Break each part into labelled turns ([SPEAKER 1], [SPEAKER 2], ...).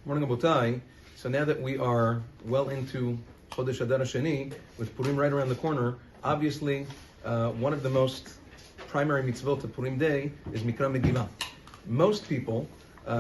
[SPEAKER 1] Morning, Abotai. So now that we are well into Chodesh Adar Sheni, with Purim right around the corner, obviously one of the most primary mitzvot of Purim Day is Mikra Megillah. Most people,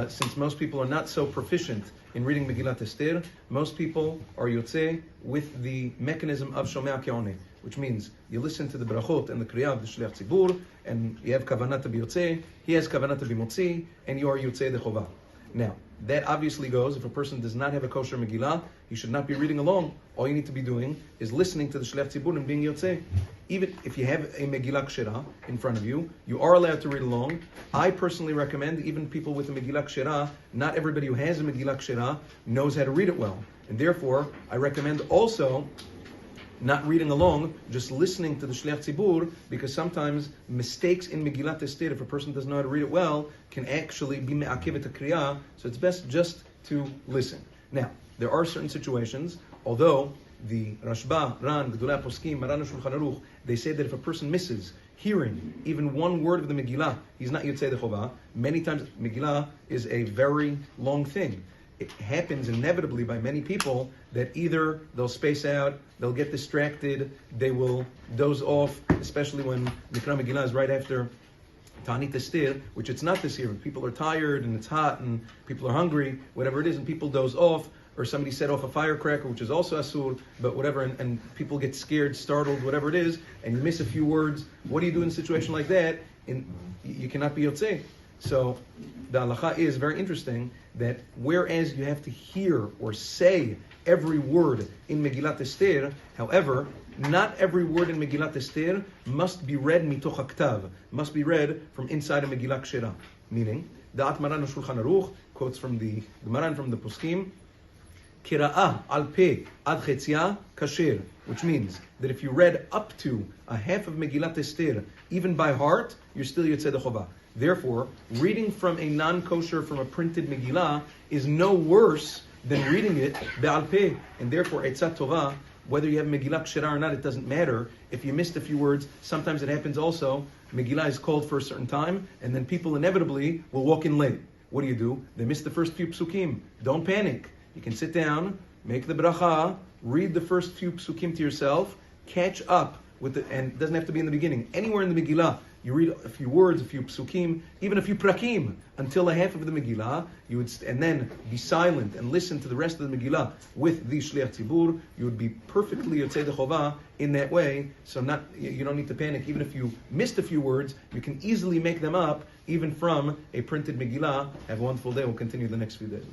[SPEAKER 1] since most people are not so proficient in reading Megillat Esther, most people are yotzei with the mechanism of Shomea Ke'oneh, which means you listen to the brachot and the kriyah of the Shliach Tzibur, and you have kavanah to be yotzei, he has kavanah to be motzi, and you are yotzei the chovah. Now, that obviously goes, if a person does not have a kosher Megillah, he should not be reading along. All you need to be doing is listening to the Shliach Tzibur and being yotzei. Even if you have a Megillah Kshera in front of you, you are allowed to read along. I personally recommend, even people with a Megillah Kshera, not everybody who has a Megillah Kshera knows how to read it well. And therefore, I recommend also not reading along, just listening to the Shliach Tzibur, because sometimes mistakes in Megillat Esther, if a person doesn't know how to read it well, can actually be me'akevet kriyah. So it's best just to listen. Now, there are certain situations, although the Rashba, Ran, Gedolei Poskim, Maran Shulchan Aruch, they say that if a person misses hearing even one word of the Megillah, he's not Yotzei the Chovah. Many times, Megillah is a very long thing. It happens inevitably by many people that either they'll space out, they'll get distracted, they will doze off, especially when Mikra Megillah is right after Ta'anit Esther, which it's not this year. People are tired and it's hot and people are hungry, whatever it is, and people doze off, or somebody set off a firecracker, which is also asur, but whatever, and people get scared, startled, whatever it is, and you miss a few words. What do you do in a situation like that? You cannot be yotzei. So the halacha is very interesting that whereas you have to hear or say every word in Megillat Esther, however, not every word in Megillat Esther must be read mitoch haktav, must be read from inside a Megillah Kshera. Meaning, Da'at Maran Shulchan Aruch quotes from the Maran from the Poskim, Kira'ah al pe ad chetzia kasher, which means that if you read up to a half of Megillat Esther, even by heart, you're still Yotzei the Chovah. Therefore, reading from a non-kosher, from a printed Megillah, is no worse than reading it be'al peh. And therefore, Eitzat Tovah, whether you have Megillah Kshera or not, it doesn't matter. If you missed a few words, sometimes it happens also. Megillah is called for a certain time, and then people inevitably will walk in late. What do? They missed the first few psukim. Don't panic. You can sit down, make the bracha, read the first few psukim to yourself, catch up with it, and it doesn't have to be in the beginning. Anywhere in the Megillah, you read a few words, a few psukim, even a few prakim, until a half of the Megillah, and then be silent and listen to the rest of the Megillah with the Shliach Tzibur. You would be perfectly Yotzei the Chovah in that way. So you don't need to panic. Even if you missed a few words, you can easily make them up, even from a printed Megillah. Have a wonderful day. We'll continue the next few days.